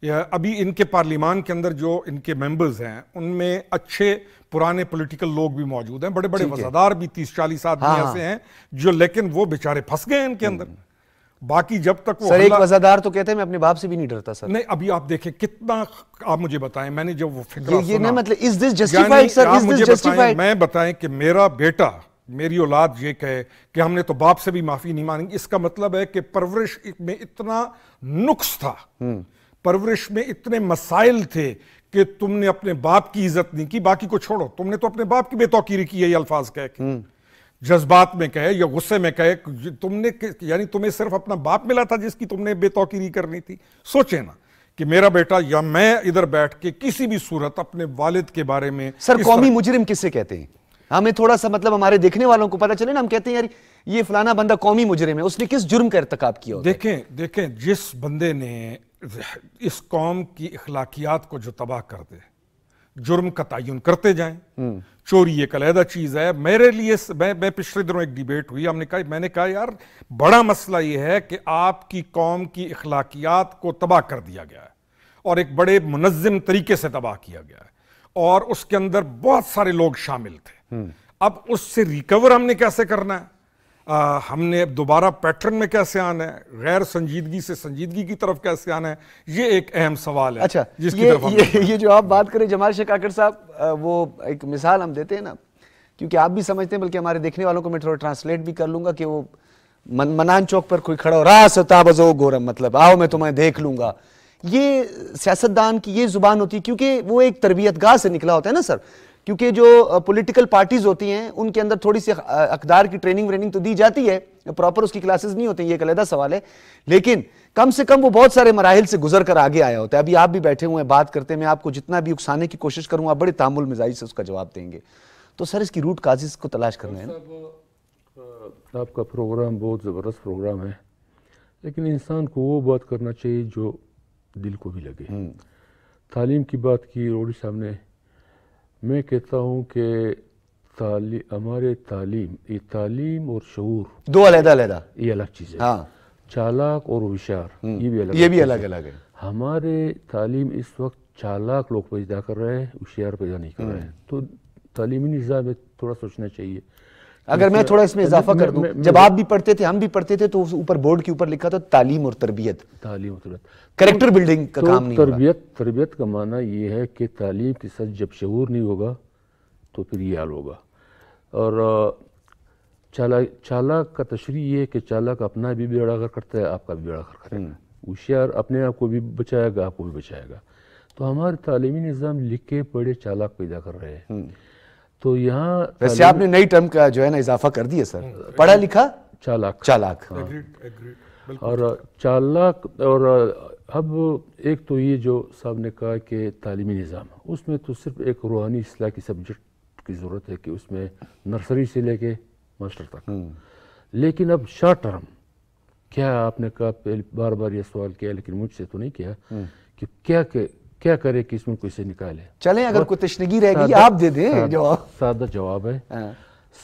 Speaker 3: ابھی ان کے پارلیمان کے اندر جو ان کے ممبرز ہیں، ان میں اچھے پرانے پولیٹیکل لوگ بھی موجود ہیں، بڑے بڑے وزادار بھی 30-40 آدمی ایسے ہیں جو، لیکن وہ بیچارے پھنس گئے ہیں ان کے اندر. باقی جب تک وہ
Speaker 2: سر ایک وزادار تو کہتے ہیں میں اپنے باپ سے بھی نہیں ڈرتا سر.
Speaker 3: نہیں، ابھی آپ دیکھیں کتنا، آپ مجھے بتائیں، میں نے جب وہ فکرہ
Speaker 2: یہ
Speaker 3: سنا،
Speaker 2: نہیں مطلب is this justified sir, is this justified؟
Speaker 3: میں بتائیں کہ میرا بیٹا، میری اولاد یہ کہے کہ ہم نے تو باپ سے بھی معافی نہیں مانگی، اس کا مطلب ہے کہ پرورش میں اتنا نقص تھا، پرورش میں اتنے مسائل تھے کہ تم نے اپنے باپ کی عزت نہیں کی. باقی کو چھوڑو، تم نے تو اپنے باپ کی بے توقیری کی ہے، یہ الفاظ کہہ کے، جذبات میں کہے یا غصے میں کہے، تم نے، یعنی تمہیں صرف اپنا باپ ملا تھا جس کی تم نے بے توقیری کرنی تھی. سوچیں نا کہ میرا بیٹا یا میں ادھر بیٹھ کے کسی بھی صورت اپنے والد کے بارے میں.
Speaker 2: سر قومی مجرم کسے کہتے ہیں؟ ہمیں تھوڑا سا مطلب ہمارے دیکھنے والوں کو پتہ چلے نا. ہم کہتے ہیں یار یہ فلانا بندہ قومی مجرم ہے، اس نے کس جرم کا ارتکاب کیا ہوتا ہے؟
Speaker 3: دیکھیں جس بندے نے اس قوم کی اخلاقیات کو جو تباہ کر دے، جرم کا تعین کرتے جائیں. چوری ایک علیحدہ چیز ہے. میرے لیے میں پچھلے دنوں ایک ڈیبیٹ ہوئی, میں نے کہا یار بڑا مسئلہ یہ ہے کہ آپ کی قوم کی اخلاقیات کو تباہ کر دیا گیا ہے اور ایک بڑے منظم طریقے سے تباہ کیا گیا ہے اور اس کے اندر بہت سارے لوگ شامل تھے. اب اس سے ریکور ہم نے کیسے کرنا ہے, ہم نے دوبارہ پیٹرن میں کیسے آنا ہے, غیر سنجیدگی سے سنجیدگی کی طرف کیسے آنا ہے, یہ ایک اہم سوال ہے.
Speaker 2: اچھا,
Speaker 3: جس کی طرف
Speaker 2: یہ جو آپ بات کریں جمال شاہ کاکڑ صاحب, وہ ایک مثال ہم دیتے ہیں نا, کیونکہ آپ بھی سمجھتے ہیں, بلکہ ہمارے دیکھنے والوں کو میں تھوڑا ٹرانسلیٹ بھی کر لوں گا, کہ وہ منان چوک پر کوئی کھڑا ہو رہا ستابزو گورم, مطلب آؤ میں تمہیں دیکھ لوں گا. یہ سیاستدان کی یہ زبان ہوتی ہے, کیونکہ وہ ایک تربیت گاہ سے نکلا ہوتا ہے نا سر, کیونکہ جو پولیٹیکل پارٹیز ہوتی ہیں ان کے اندر تھوڑی سی اقدار کی ٹریننگ تو دی جاتی ہے, پراپر اس کی کلاسز نہیں ہوتی, یہ ایک علیحدہ سوال ہے, لیکن کم سے کم وہ بہت سارے مراحل سے گزر کر آگے آیا ہوتا ہے. ابھی آپ بھی بیٹھے ہوئے ہیں بات کرتے ہیں, میں آپ کو جتنا بھی اکسانے کی کوشش کروں آپ بڑے تامل مزاجی سے اس کا جواب دیں گے. تو سر اس کی روٹ کازز کو تلاش کرنا ہے نا.
Speaker 4: آپ کا پروگرام بہت زبردست پروگرام ہے, لیکن انسان کو وہ بات کرنا چاہیے جو دل کو بھی لگے. تعلیم کی بات کی روڑی صاحب نے, میں کہتا ہوں کہ ہمارے تعلیم اور شعور
Speaker 2: دو علیحدہ
Speaker 4: یہ الگ چیز ہے.
Speaker 2: ہاں,
Speaker 4: چالاک اور ہوشیار
Speaker 2: یہ بھی الگ ہے.
Speaker 4: ہمارے تعلیم اس وقت چالاک لوگ پیدا کر رہے ہیں, ہوشیار پیدا نہیں کر رہے ہیں. تو تعلیمی نظام میں تھوڑا سوچنا چاہیے.
Speaker 2: اگر میں تھوڑا اس میں اضافہ کر دوں, جب آپ بھی پڑھتے تھے ہم بھی پڑھتے تھے, تو اوپر بورڈ کے اوپر لکھا تھا تعلیم اور تربیت, کریکٹر بلڈنگ کا کام نہیں ہوگا.
Speaker 4: تربیت کا معنی یہ ہے کہ تعلیم کے ساتھ جب شعور نہیں ہوگا تو پھر یہ حال ہوگا. اور چالاک کا تشریح یہ ہے کہ چالاک اپنا بھی بیڑا غرق کرتا ہے, آپ کا بھی بیڑا غرق کرے گا. ہوشیار اپنے آپ کو بھی بچائے گا, آپ کو بھی بچائے گا. تو ہمارے تعلیمی نظام لکھے پڑھے چالاک پیدا کر رہے ہیں. تو یہاں
Speaker 2: ویسے آپ نے نئی ٹرم کا جو ہے نا اضافہ کر دیا سر, پڑھا لکھا چالاک.
Speaker 4: اور چالاک, اور اب ایک تو یہ جو صاحب نے کہا کہ تعلیمی نظام, اس میں تو صرف ایک روحانی اصلاح کی سبجیکٹ کی ضرورت ہے, کہ اس میں نرسری سے لے کے ماسٹر تک. لیکن اب شارٹ ٹرم کیا, آپ نے کہا بار بار یہ سوال کیا, لیکن مجھ سے تو نہیں کیا, کہ کیا کرے کہ اس میں کوئی سے نکالے.
Speaker 2: چلیں اگر کوئی تشنگی رہ گئی آپ دے دیں جواب.
Speaker 4: سادہ جواب ہے,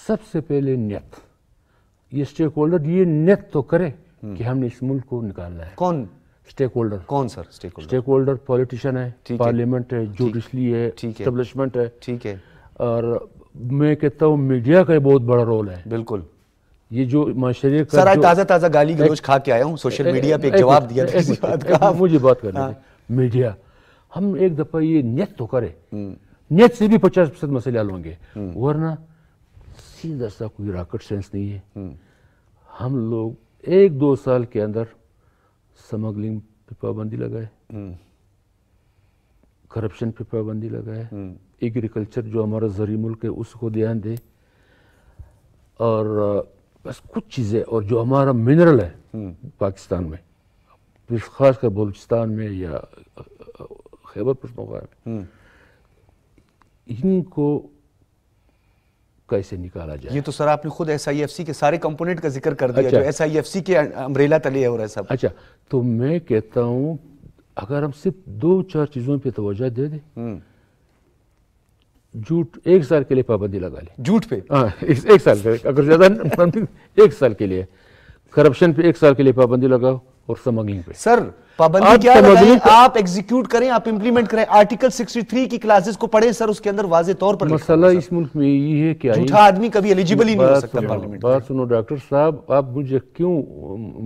Speaker 4: سب سے پہلے نیت. یہ اسٹیک ہولڈر یہ نیت تو کرے کہ ہم نے اس ملک کو نکالنا ہے.
Speaker 2: کون
Speaker 4: اسٹیک ہولڈر؟
Speaker 2: کون سر
Speaker 4: اسٹیک ہولڈر؟ پولیٹیشین ہے, پارلیمنٹ ہے, جوڈیشلی ہے, اسٹیبلشمنٹ ہے.
Speaker 2: ٹھیک ہے.
Speaker 4: اور میں کہتا ہوں میڈیا کا بہت بڑا رول ہے.
Speaker 2: بالکل.
Speaker 4: یہ جو معاشرے کا,
Speaker 2: سر آج تازہ گالی گلوچ کھا کے آیا ہوں, سوشل میڈیا پہ ایک جواب دیا تھا.
Speaker 4: مجھے بات کرنی تھی. میڈیا, ہم ایک دفعہ یہ نیت تو کرے, نیت سے بھی 50% مسئلے حل ہوں گے, ورنہ سیدھا سا کوئی راکٹ سائنس نہیں ہے. ہم لوگ 1-2 سال کے اندر سمگلنگ پہ پابندی لگائے, کرپشن پہ پابندی لگائے, ایگریکلچر جو ہمارا زرعی ملک ہے اس کو دھیان دے, اور بس کچھ چیزیں, اور جو ہمارا منرل ہے پاکستان میں, خاص کر بلوچستان میں یا خیبر پختونخوا میں, ان کو کیسے نکالا جائے.
Speaker 2: یہ تو سر آپ نے خود SIFC کے سارے کمپوننٹ کا ذکر کر دیا, جو SIFC کے امبریلا تلے ہو رہا ہے سب.
Speaker 4: اچھا, تو میں کہتا ہوں اگر ہم صرف 2-4 چیزوں پہ توجہ دے دیں, جھوٹ 1 سال کے لیے پابندی لگا لیں.
Speaker 2: جھوٹ پہ
Speaker 4: 1 سال کے, اگر زیادہ 1 سال کے لیے, کرپشن پہ 1 سال کے لیے پابندی لگاؤ, اور سمگلنگ پہ.
Speaker 2: سر پابندی کیا لگائیں, آپ ایگزیکیوٹ کریں, آپ امپلیمنٹ کریں. آرٹیکل 63 کی کلاسز کو پڑھیں سر, اس کے اندر واضح طور پر
Speaker 4: مسئلہ اس ملک میں یہ ہے کہ
Speaker 2: جھوٹا آدمی کبھی ایلیجیبل ہی نہیں ہو سکتا پارلیمنٹ.
Speaker 4: بات سنو ڈاکٹر صاحب, آپ مجھے کیوں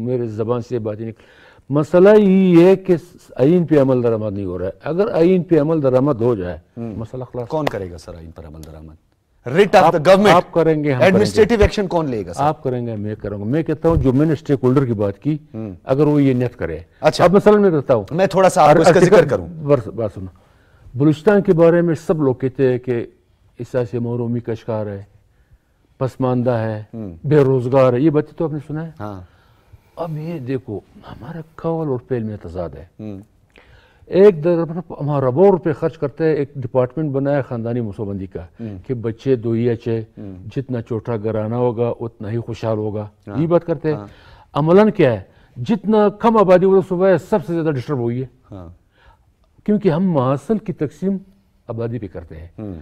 Speaker 4: میرے زبان سے باتیں نکل, مسئلہ یہ ہے کہ آئین پہ عمل درآمد نہیں ہو رہا ہے. اگر آئین پہ عمل درآمد ہو جائے مسئلہ خلاص.
Speaker 2: کون کرے گا سر آئین پر عمل درآمد؟ ریٹ آف دا گورنمنٹ
Speaker 4: آپ کریں گے,
Speaker 2: ایڈمنسٹریٹو ایکشن کون لے گا سر؟
Speaker 4: آپ کریں گے, میں کروں گا. میں کہتا ہوں جو میں نے اسٹیک ہولڈر کی بات کی, اگر وہ یہ نیت کرے.
Speaker 2: اچھا,
Speaker 4: اب مثلا میں کہتا ہوں,
Speaker 2: میں تھوڑا سا آپ کو اس کا ذکر کروں.
Speaker 4: بات سنو, بلوچستان کے بارے میں سب لوگ کہتے ہیں کہ احساس محرومی کا شکار ہے, پسماندہ ہے, بے روزگار ہے. یہ باتیں تو آپ نے سنا ہے. اب یہ دیکھو, ہمارا قول اور فعل میں تضاد ہے. ایک ہمارا اربوں روپے خرچ کرتے ہیں, ایک ڈپارٹمنٹ بنایا خاندانی منصوبندی کا, کہ بچے 2 ہی اچھے, جتنا چھوٹا گھرانہ ہوگا اتنا ہی خوشحال ہوگا. یہ بات کرتے ہیں. عملاً کیا ہے, جتنا کم آبادی والا صوبہ ہے سب سے زیادہ ڈسٹرب ہوئی ہے, کیونکہ ہم محصل کی تقسیم آبادی پہ کرتے ہیں.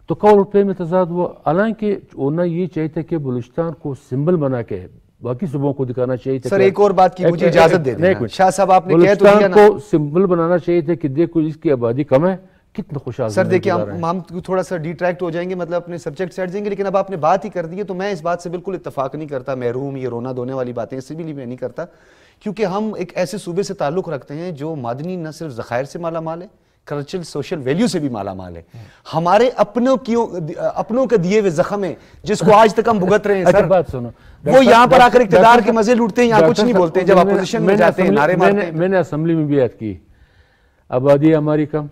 Speaker 4: تو قول پہ میں تضاد ہوا. حالانکہ ہونا یہ چاہیے تھا کہ بلوچستان کو سمبل بنا کے باقی صوبوں کو دکھانا چاہیے تھا.
Speaker 2: سر ایک اور بات کی مجھے اجازت دے دیں. شاہ صاحب آپ نے کہا تو
Speaker 4: بلوچستان کو سمبل بنانا چاہیے تھا کہ دیکھو اس کی آبادی کم ہے, کتنا خوشحال.
Speaker 2: سر دیکھیں ہم تھوڑا سا ڈیٹریکٹ ہو جائیں گے, مطلب اپنے سبجیکٹ سے ہٹ جائیں گے, لیکن اب آپ نے بات ہی کر دی ہے تو میں اس بات سے بالکل اتفاق نہیں کرتا. محروم یہ رونا دھونے والی باتیں اس سے بھی میں نہیں کرتا, کیونکہ ہم ایک ایسے صوبے سے تعلق رکھتے ہیں جو معدنی نہ صرف ذخائر سے مالا مال ہے, کلچرل سوشل ویلیو سے بھی مالا مال ہے. ہمارے اپنوں کے دیے ہوئے زخم ہیں جس کو آج تک ہم بھگت رہے ہیں. سر
Speaker 4: بات سنو,
Speaker 2: وہ یہاں پر آ کر اقتدار کے مزے لوٹتے ہیں, یہاں کچھ نہیں بولتے. جب اپوزیشن میں جاتے ہیں نعرے مارتے ہیں.
Speaker 4: میں نے اسمبلی میں بھی یاد کی, آبادی ہماری کم,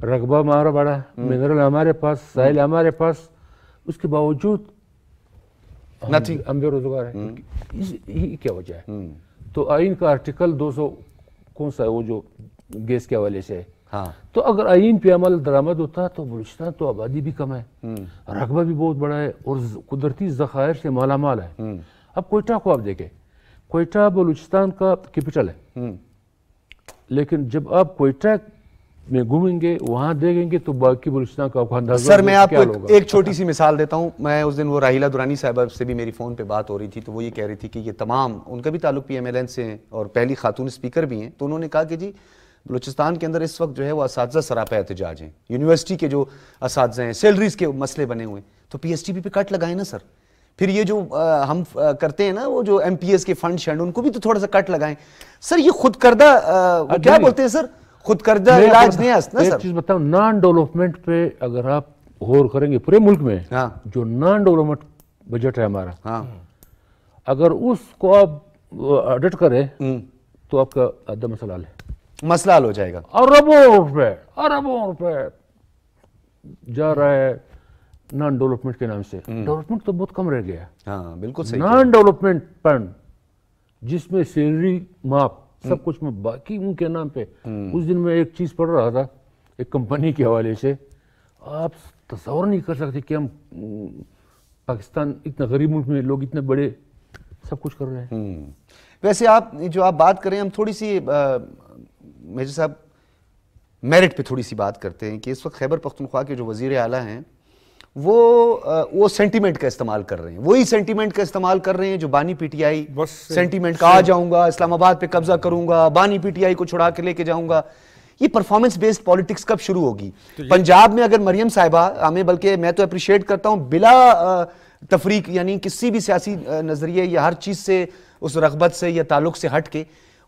Speaker 4: رقبہ ہمارا بڑا, منرل ہمارے پاس, ساحل ہمارے پاس, اس کے باوجود ہم بے روزگار ہیں. یہ کیا وجہ ہے؟ تو آئین کا آرٹیکل 200 کون سا ہے وہ جو گیس کے حوالے سے ہے, تو اگر آئین پہ عمل درآمد ہوتا تو بلوچستان تو آبادی بھی کم ہے, رقبہ بھی بہت بڑا ہے اور قدرتی ذخائر سے مالا مال ہے. اب کوئٹہ کو آپ دیکھیں, کوئٹہ بلوچستان کا کیپٹل ہے, لیکن جب آپ کوئٹہ میں گھومیں گے وہاں دیکھیں گے تو باقی بلوچستان کا آپ کو اندازہ.
Speaker 2: سر میں آپ کو ایک چھوٹی سی مثال دیتا ہوں. میں اس دن وہ راہیلہ دورانی صاحبہ سے بھی میری فون پہ بات ہو رہی تھی, تو وہ یہ کہہ رہی تھی کہ یہ تمام, ان کا بھی تعلق پی ایم ایل این سے ہیں اور پہلی خاتون اسپیکر بھی ہیں, تو انہوں نے کہا کہ جی بلوچستان کے اندر اس وقت جو ہے وہ اساتذہ سراپا احتجاج ہیں, یونیورسٹی کے جو اساتذہ ہیں, سیلریز کے مسئلے بنے ہوئے ہیں, تو پی ایس ٹی پی پہ کٹ لگائیں نا سر. پھر یہ جو ہم کرتے ہیں نا وہ جو ایم پی ایس کے فنڈ شنڈ, ان کو بھی تو تھوڑا سا کٹ لگائیں. سر یہ خود کردہ کیا بولتے ہیں سر, خود کردہ علاج نہیں ہے نا سر.
Speaker 4: ایک چیز بتاؤں, نان ڈیولپمنٹ پہ اگر آپ غور کریں گے پورے ملک میں, جو نان ڈیولپمنٹ بجٹ ہے ہمارا, اگر اس کو آپ آڈٹ کریں تو آپ کا آدھا مسئلہ حل ہے,
Speaker 2: مسئلہ حل ہو جائے گا.
Speaker 4: اربوں روپے جا رہا ہے نان ڈیولپمنٹ کے نام سے. ڈیولپمنٹ تو بہت کم رہ گیا.
Speaker 2: ہاں بالکل صحیح.
Speaker 4: نان ڈیولپمنٹ فنڈ جس میں سیلری معاف سب کچھ میں باقی ان کے نام پہ. اس دن میں ایک چیز پڑھ رہا تھا ایک کمپنی کے حوالے سے, آپ تصور نہیں کر سکتے کہ ہم پاکستان اتنا غریب ملک میں لوگ اتنے بڑے سب کچھ کر رہے ہیں.
Speaker 2: ویسے آپ جو آپ بات کریں, ہم تھوڑی سی میجر صاحب میرٹ پہ تھوڑی سی بات کرتے ہیں کہ اس وقت خیبر پختونخوا کے جو وزیر اعلیٰ ہیں وہ سینٹیمنٹ کا استعمال کر رہے ہیں, وہی سینٹیمنٹ کا استعمال کر رہے ہیں جو بانی پی ٹی آئی سینٹیمنٹ کا, آ جاؤں گا اسلام آباد پہ قبضہ کروں گا, بانی پی ٹی آئی کو چھڑا کے لے کے جاؤں گا. یہ پرفارمنس بیسڈ پالیٹکس کب شروع ہوگی؟ پنجاب میں اگر مریم صاحبہ ہمیں, بلکہ میں تو اپریشیٹ کرتا ہوں بلا تفریق, یعنی کسی بھی سیاسی نظریے یا ہر چیز سے اس رغبت سے یا تعلق سے ہٹ کے,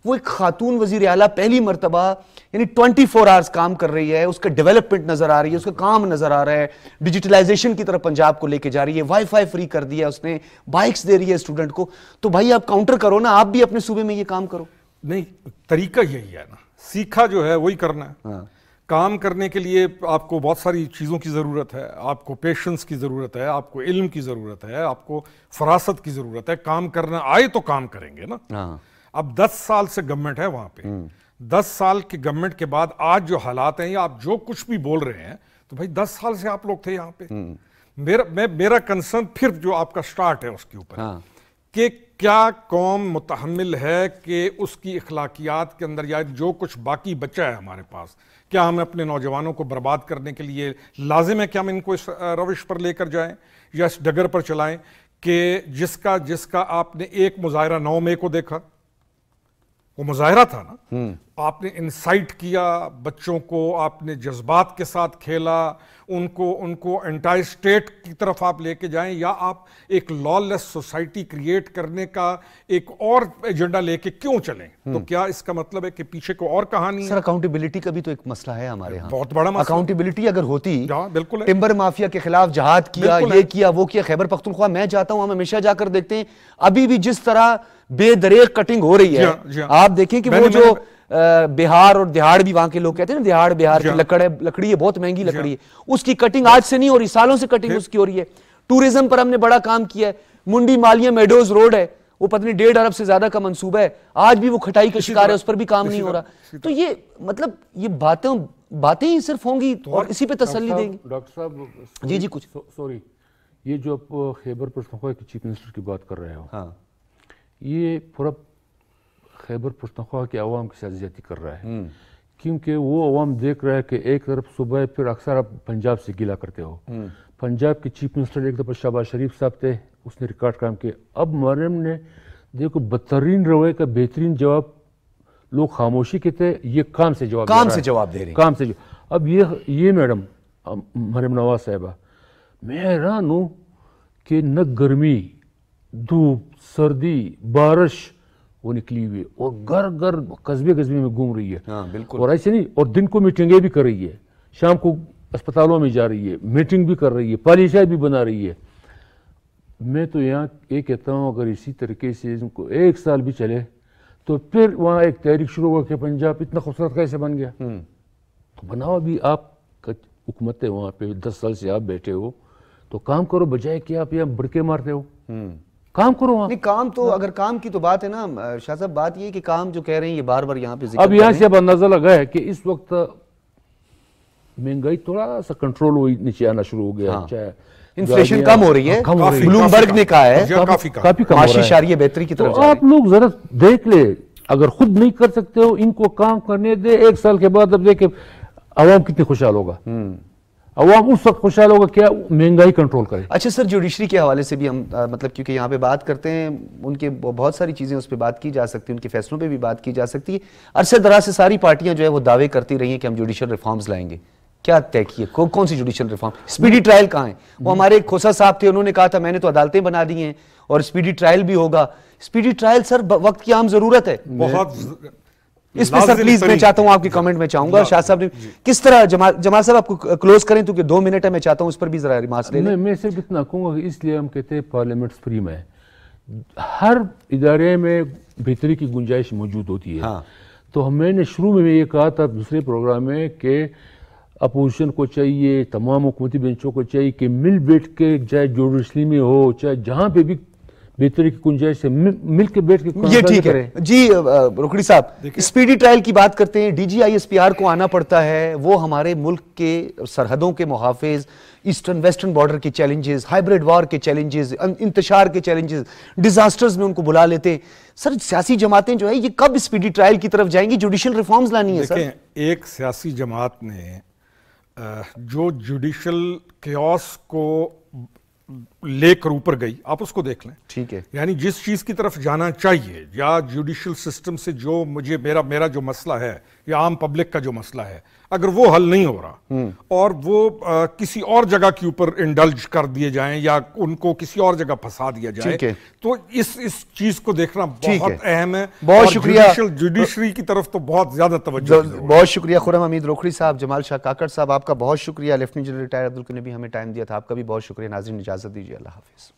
Speaker 2: وہ ایک خاتون وزیر اعلیٰ پہلی مرتبہ یعنی 24 آورز کام کر رہی ہے, اس کا ڈیولپمنٹ نظر آ رہی ہے, اس کا کام نظر آ رہا ہے, ڈیجیٹلائزیشن کی طرف پنجاب کو لے کے جا رہی ہے, وائی فائی فری کر دیا اس نے, بائکس دے رہی ہے اسٹوڈنٹ کو. تو بھائی آپ کاؤنٹر کرو نا, آپ بھی اپنے صوبے میں یہ کام کرو.
Speaker 3: نہیں, طریقہ یہی ہے نا, سیکھا جو ہے وہی کرنا ہے. کام کرنے کے لیے آپ کو بہت ساری چیزوں کی ضرورت ہے, آپ کو پیشنس کی ضرورت ہے, آپ کو علم کی ضرورت ہے, آپ کو فراست کی ضرورت ہے. کام کرنا آئے تو کام کریں گے نا. اب 10 سال سے گورنمنٹ ہے وہاں پہ, 10 سال کی گورنمنٹ کے بعد آج جو حالات ہیں یا آپ جو کچھ بھی بول رہے ہیں, تو بھائی 10 سال سے آپ لوگ تھے یہاں پہ. میرا کنسرن پھر جو آپ کا سٹارٹ ہے اس کے اوپر کہ کیا قوم متحمل ہے کہ اس کی اخلاقیات کے اندر یا جو کچھ باقی بچا ہے ہمارے پاس, کیا ہم اپنے نوجوانوں کو برباد کرنے کے لیے لازم ہے کہ ہم ان کو اس روش پر لے کر جائیں یا اس ڈگر پر چلائیں کہ جس کا آپ نے ایک مظاہرہ 9 مئی کو دیکھا, وہ مظاہرہ تھا نا, آپ نے انسائٹ کیا بچوں کو, آپ نے جذبات کے ساتھ کھیلا ان کو انٹائی اسٹیٹ کی طرف آپ لے کے جائیں, یا آپ ایک لا لیس سوسائٹی کریٹ کرنے کا ایک اور ایجنڈا لے کے کیوں چلیں؟ تو کیا اس کا مطلب ہے کہ پیچھے کو اور کہانی ہے؟
Speaker 2: سر اکاؤنٹیبلٹی کا بھی تو ایک مسئلہ ہے ہمارے ہاں,
Speaker 3: بہت بڑا مسئلہ.
Speaker 2: اکاؤنٹیبلٹی اگر ہوتی,
Speaker 3: بالکل
Speaker 2: ٹمبر مافیا کے خلاف جہاد کیا, یہ کیا وہ کیا, خیبر پختونخوا میں چاہتا ہوں ہم ہمیشہ جا کر دیکھتے ہیں ابھی بھی جس طرح بے دریغ کٹنگ ہو رہی ہے. آپ دیکھیں کہ وہ جو بہار اور دہاڑ بھی وہاں کے لوگ کہتے ہیں نا, دہاڑ بہار کی لکڑی ہے, بہت مہنگی لکڑی ہے, اس کی کٹنگ آج سے نہیں ہو رہی, سالوں سے کٹنگ اس کی ہو رہی ہے. ٹورزم پر ہم نے بڑا کام کیا ہے, منڈی مالیہ میڈوز روڈ ہے, وہ پتہ نہیں 1.5 ارب سے زیادہ کا منصوبہ ہے, آج بھی وہ کھٹائی کا شکار ہے, اس پر بھی کام نہیں ہو رہا. تو یہ مطلب یہ باتیں ہی صرف ہوں گی اور اسی پہ تسلی دیں گے.
Speaker 4: ڈاکٹر صاحب
Speaker 2: جی کچھ
Speaker 4: سوری, یہ جو آپ خیبر پختونخوا کے چیف منسٹر کی بات کر رہے ہو, یہ پورا خیبر پختونخوا کے عوام کے ساتھ زیادتی کر رہا ہے. کیونکہ وہ عوام دیکھ رہا ہے کہ ایک طرف صبح پھر اکثر آپ پنجاب سے گلا کرتے ہو. پنجاب کے چیف منسٹر ایک دفعہ شہباز شریف صاحب تھے, اس نے ریکارڈ کام کیا. اب مریم نے دیکھو بدترین رویے کا بہترین جواب, لوگ خاموشی کے تھے, یہ کام سے جواب
Speaker 2: جواب دے رہے ہیں.
Speaker 4: کام سے اب یہ میڈم مریم نواز صاحبہ, میں حیران ہوں کہ نہ گرمی, دھوپ, سردی, بارش وہ نکلی ہوئی اور گھر گھر قصبے میں گھوم رہی ہے.
Speaker 2: بالکل.
Speaker 4: اور ایسے نہیں, اور دن کو میٹنگیں بھی کر رہی ہے, شام کو اسپتالوں میں جا رہی ہے, میٹنگ بھی کر رہی ہے, پالیسیاں بھی بنا رہی ہے. میں تو یہاں یہ کہتا ہوں اگر اسی طریقے سے ان کو 1 سال بھی چلے تو پھر وہاں ایک تحریک شروع ہوا کہ پنجاب اتنا خوبصورت کیسے بن گیا. تو بناؤ, ابھی آپ کا حکومت ہے وہاں پہ, 10 سال سے آپ بیٹھے ہو, تو کام کرو بجائے کہ آپ یہاں بڑکے مارتے ہو. کام کرو وہاں.
Speaker 2: نہیں کام تو, اگر کام کی تو بات ہے نا شاہ صاحب, بات یہ ہے کہ کام جو کہہ رہے ہیں یہ بار بار یہاں پہ ذکر
Speaker 4: اب یہاں سے اب اندازہ لگا ہے کہ اس وقت مہنگائی تھوڑا سا کنٹرول ہوئی, نیچے آنا شروع ہو گیا.
Speaker 2: انفلیشن کم ہو رہی ہے, بلومبرگ نے کہا ہے
Speaker 4: کافی کم.
Speaker 2: معاشی اشاریہ بہتری کی طرف.
Speaker 4: آپ لوگ ذرا دیکھ لے, اگر خود نہیں کر سکتے ہو ان کو کام کرنے دے. 1 سال کے بعد اب دیکھیں عوام کتنی خوشحال ہوگا. عوام اس وقت خوشحال ہوگا کیا مہنگائی کنٹرول کرے.
Speaker 2: اچھا سر, جوڈیشری کے حوالے سے بھی ہم مطلب کیونکہ یہاں پہ بات کرتے ہیں, ان کے بہت ساری چیزیں اس پہ بات کی جا سکتی ہیں, ان کے فیصلوں پہ بھی بات کی جا سکتی ہے. عرصے دراز سے ساری پارٹیاں جو ہے وہ دعوے کرتی رہی ہیں کہ ہم جوڈیشل ریفارمز لائیں گے. کیا طے کیے, کون سی جوڈیشل ریفارم؟ اسپیڈی ٹرائل کہاں ہیں؟ وہ ہمارے کھوسا صاحب تھے, انہوں نے کہا تھا میں نے تو عدالتیں بنا دی ہیں اور اسپیڈی ٹرائل بھی ہوگا. اسپیڈی ٹرائل سر وقت کی عام ضرورت ہے
Speaker 3: بہت.
Speaker 2: اس پہ سر پلیز میں چاہتا ہوں آپ کی کمنٹ میں چاہوں گا. شاہ صاحب نے کس طرح, جمال صاحب آپ کو کلوز کریں تو کہ 2 منٹ ہے, میں چاہتا ہوں اس پر بھی ذرا ریمارکس لے لیں.
Speaker 4: میں صرف اتنا کہوں گا کہ اس لیے ہم کہتے ہیں پارلیمنٹ سپریم ہے, ہر ادارے میں بہتری کی گنجائش موجود ہوتی ہے. تو میں نے شروع میں یہ کہا تھا دوسرے پروگرام میں کہ اپوزیشن کو چاہیے, تمام حکومتی بینچوں کو چاہیے کہ مل بیٹھ کے, چاہے جوڈیشری میں ہو چاہے جہاں پہ بھی بہتری کی گنجائش سے مل کے بیٹھ کے.
Speaker 2: یہ ٹھیک ہے جی. روکھڑی صاحب, اسپیڈی ٹرائل کی بات کرتے ہیں, D G I S P R کو آنا پڑتا ہے, وہ ہمارے ملک کے سرحدوں کے محافظ, ایسٹرن ویسٹرن بارڈر کے چیلنجز, ہائیبریڈ وار کے چیلنجز, انتشار کے چیلنجز, ڈیزاسٹرز میں ان کو بلا لیتے ہیں. سر سیاسی جماعتیں جو ہے یہ کب اسپیڈی ٹرائل کی طرف جائیں گی؟ جوڈیشل ریفارمز لانی ہے. سر
Speaker 3: ایک سیاسی جماعت نے جو جوڈیشل کیوس کو لے کر اوپر گئی, آپ اس کو دیکھ لیں.
Speaker 2: ٹھیک ہے,
Speaker 3: یعنی جس چیز کی طرف جانا چاہیے, یا جوڈیشل سسٹم سے جو مجھے میرا جو مسئلہ ہے یا عام پبلک کا جو مسئلہ ہے, اگر وہ حل نہیں ہو رہا اور وہ کسی اور جگہ کے اوپر انڈلج کر دیے جائیں یا ان کو کسی اور جگہ پھنسا دیا جائے, تو اس چیز کو دیکھنا بہت اہم ہے.
Speaker 2: بہت شکریہ.
Speaker 3: جوڈیشری کی طرف تو بہت زیادہ توجہ.
Speaker 2: بہت شکریہ خرم حمید روکھڑی صاحب, جمال شاہ کاکڑ صاحب, آپ کا بہت شکریہ. لیفٹیننٹ جنرل ریٹائر عبدالقیوم نے بھی ہمیں ٹائم دیا تھا, آپ کا بھی بہت شکریہ. ناظرین اجازت دیجیے, اللہ حافظ.